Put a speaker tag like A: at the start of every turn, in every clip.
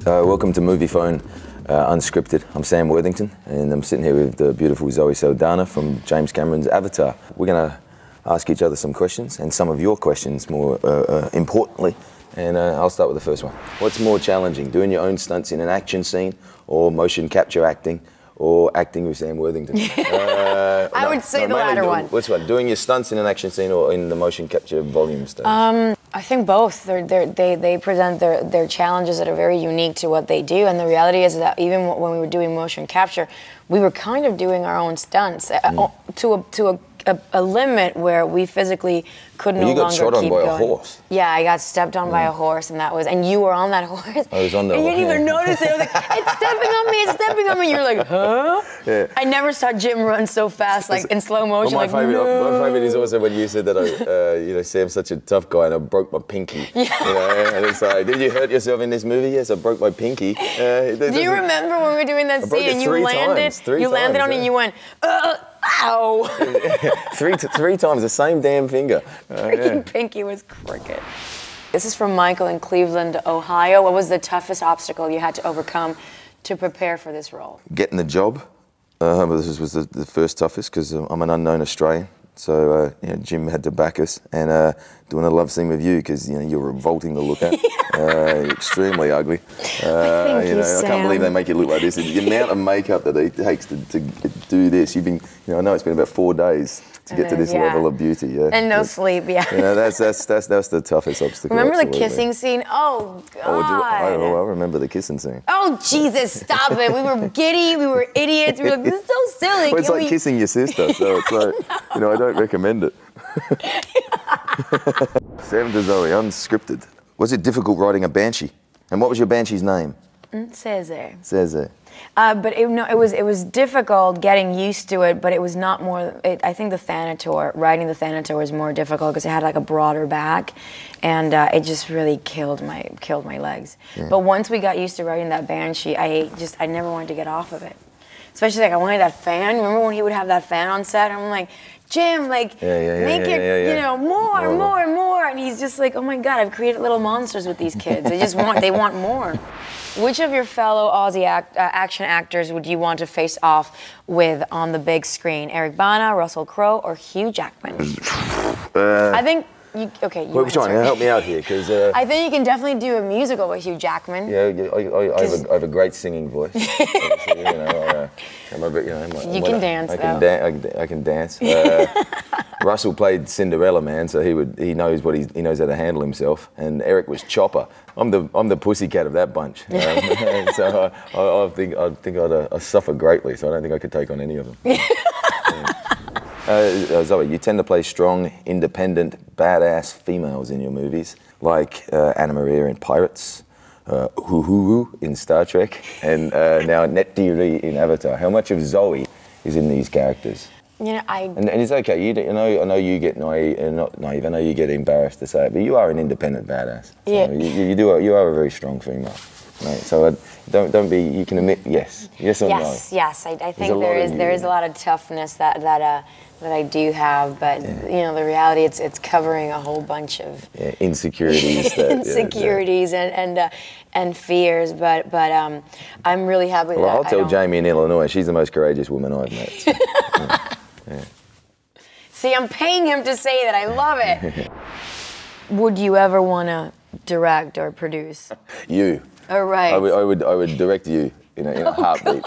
A: Welcome to Moviefone, Unscripted. I'm Sam Worthington, and I'm sitting here with the beautiful Zoe Saldana from James Cameron's Avatar. We're going to ask each other some questions, and some of your questions more importantly, and I'll start with the first one. What's more challenging, doing your own stunts in an action scene, or motion capture acting, or acting with Sam Worthington?
B: I would say the latter one.
A: Which one? Doing your stunts in an action scene or in the motion capture volume stage?
B: I think both. They present their challenges that are very unique to what they do, and the reality is that even when we were doing motion capture, we were kind of doing our own stunts to a limit where we physically could no longer keep going.
A: You got shot on by a horse.
B: Yeah, I got stepped on by a horse, and you were on that horse.
A: I was on the horse.
B: And you didn't even notice it. I was like, it's stepping on me, it's stepping on me. You're like, huh? Yeah. I never saw Jim run so fast, like in slow motion.
A: Well, my favorite is also when you said that Sam's such a tough guy and I broke my pinky. Yeah. And it's like, did you hurt yourself in this movie? Yes, I broke my pinky. Do
B: you remember when we were doing that scene and you landed on it and you went, ow!
A: three times, the same damn finger.
B: Freaking pinky was crooked. This is from Michael in Cleveland, Ohio. What was the toughest obstacle you had to overcome to prepare for this role?
A: Getting the job. This was the first toughest because I'm an unknown Australian. So Jim had to back us, and doing a love scene with you because you're revolting to look at, extremely ugly. I can't believe they make you look like this. The amount of makeup that it takes to do this. You've been, I know it's been about 4 days to get to this level of beauty. Yeah,
B: and no sleep. Yeah,
A: that's the toughest obstacle.
B: Remember the kissing scene? Oh God!
A: I remember the kissing scene.
B: Oh Jesus! Stop it! We were giddy. We were idiots. We were like, this is so silly.
A: Well, it's like kissing your sister, so it's like I don't recommend it. Sam to Zoe, Unscripted. Was it difficult writing a banshee? And what was your banshee's name?
B: Cesar.
A: Cesar.
B: But it was difficult getting used to it, but it was not more. I think writing the Thanator was more difficult because it had like a broader back, and it just really killed my legs. Yeah. But once we got used to writing that banshee, I never wanted to get off of it. Especially like I wanted that fan. Remember when he would have that fan on set? And I'm like, Jim, like make it, more. And he's just like, oh my God, I've created little monsters with these kids. They want more. Which of your fellow Aussie action actors would you want to face off with on the big screen? Eric Bana, Russell Crowe, or Hugh Jackman? I think.
A: Which one? Help me out here, because
B: I think you can definitely do a musical with Hugh Jackman.
A: Yeah, I have a great singing voice. Obviously,
B: you can dance.
A: I can dance. Russell played Cinderella Man, so he knows how to handle himself. And Eric was Chopper. I'm the pussycat of that bunch. So I think I'd suffer greatly. So I don't think I could take on any of them. Zoe, you tend to play strong, independent, badass females in your movies, like Anna Maria in Pirates, Uhuru in Star Trek, and now Netiri in Avatar. How much of Zoe is in these characters? And it's okay. I know you get not naive. I know you get embarrassed to say it, but you are an independent badass. So yeah. You are a very strong female. Right, so don't be. You can admit yes or no.
B: Yes. I think there is a lot of toughness that I do have, but the reality it's covering a whole bunch of
A: insecurities,
B: and fears. But I'm really happy.
A: Well, I'll tell Jamie in Illinois, she's the most courageous woman I've met. So, yeah.
B: See, I'm paying him to say that. I love it. Would you ever want to direct or produce?
A: You.
B: Oh, right.
A: I would direct you in a heartbeat.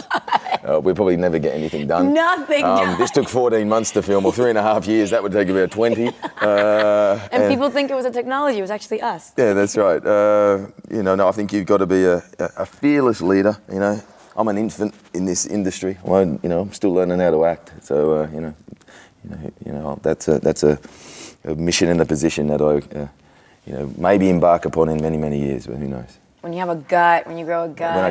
A: We'd probably never get anything done.
B: Nothing done.
A: This took 14 months to film, or 3.5 years. That would take about 20.
B: And people think it was a technology. It was actually us.
A: Yeah, that's right. No, I think you've got to be a fearless leader. I'm an infant in this industry. I'm still learning how to act. So that's a mission and a position that I maybe embark upon in many, many years, but who knows.
B: When you have a gut, when you grow a gut,
A: when I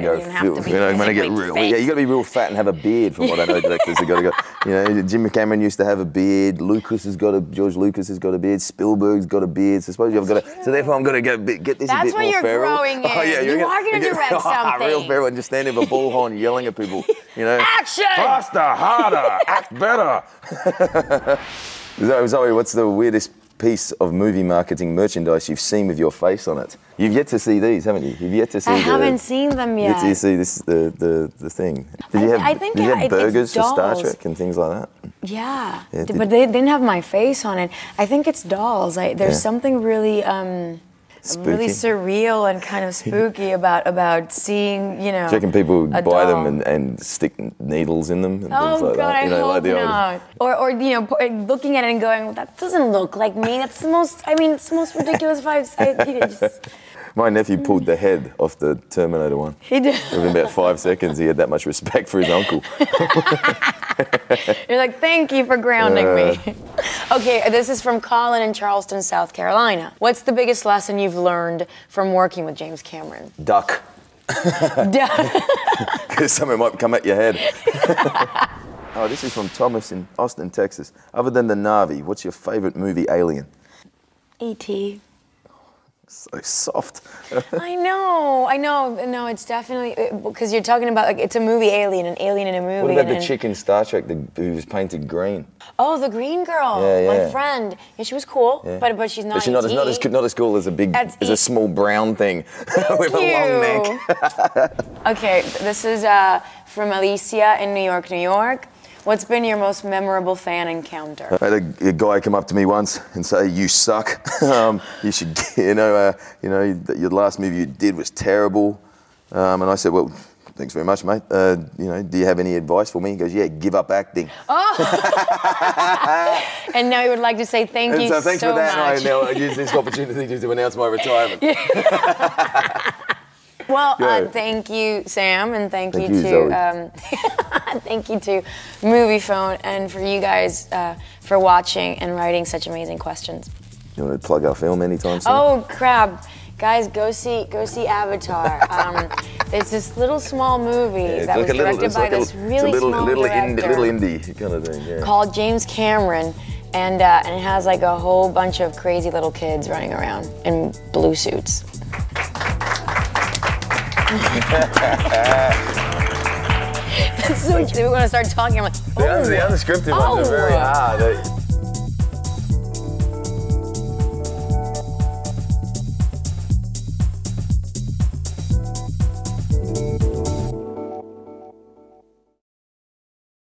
A: get real, you got to be real fat and have a beard. From what I know, directors have got to go. Jim Cameron used to have a beard. George Lucas has got a beard. Spielberg's got a beard. So suppose you've got to. So therefore, I'm going to get this a bit more feral.
B: That's what you're growing in.
A: Oh, yeah,
B: you are going to direct something.
A: Real feral and just standing with a bullhorn yelling at people.
B: Action!
A: Faster, harder, act better. Zoe, what's the weirdest piece of movie marketing merchandise you've seen with your face on it. You've yet to see these, haven't you? You've yet to see.
B: I haven't seen them yet.
A: Yet to see this the thing. Did you have burgers for Star Trek and things like that?
B: Yeah, but they didn't have my face on it. I think it's dolls. There's something really. Really surreal and kind of spooky about seeing, you know.
A: Do you reckon people would buy them and stick needles in them and things like that?
B: I hope not. Or you know, looking at it and going, well, that doesn't look like me. That's the most. I mean, it's the most ridiculous vibes.
A: My nephew pulled the head off the Terminator one.
B: He did.
A: Within about 5 seconds, he had that much respect for his uncle.
B: You're like, thank you for grounding me. Okay, this is from Colin in Charleston, South Carolina. What's the biggest lesson you've learned from working with James Cameron?
A: Duck. Because something might come at your head. Oh, this is from Thomas in Austin, Texas. Other than the Na'vi, what's your favorite movie alien?
B: E.T.
A: So soft.
B: I know. No, it's definitely, because you're talking about, like, it's a movie alien, an alien in a movie.
A: What about the chick in Star Trek who was painted green?
B: Oh, the green girl.
A: Yeah.
B: My friend. Yeah, she was cool, but she's not.
A: But she's not as cool as a small brown thing with a long neck.
B: Okay, this is from Alicia in New York, New York. What's been your most memorable fan encounter?
A: I had a guy come up to me once and say, "You suck. You should, your last movie you did was terrible." And I said, "Well, thanks very much, mate. Do you have any advice for me?" He goes, "Yeah, give up acting." Oh.
B: And now he would like to say thank you so much.
A: Thanks for that. And I use this opportunity to announce my retirement.
B: Well, thank you, Sam, and thank you to thank you to Moviefone, and for you guys for watching and writing such amazing questions.
A: You want to plug our film anytime soon?
B: Oh crap, guys, go see Avatar. There's this little small movie that was directed by this really small director,
A: little indie kind of thing,
B: called James Cameron, and it has like a whole bunch of crazy little kids running around in blue suits. That's so cute. When I start talking, I'm like, oh.
A: The unscripted ones are very hard.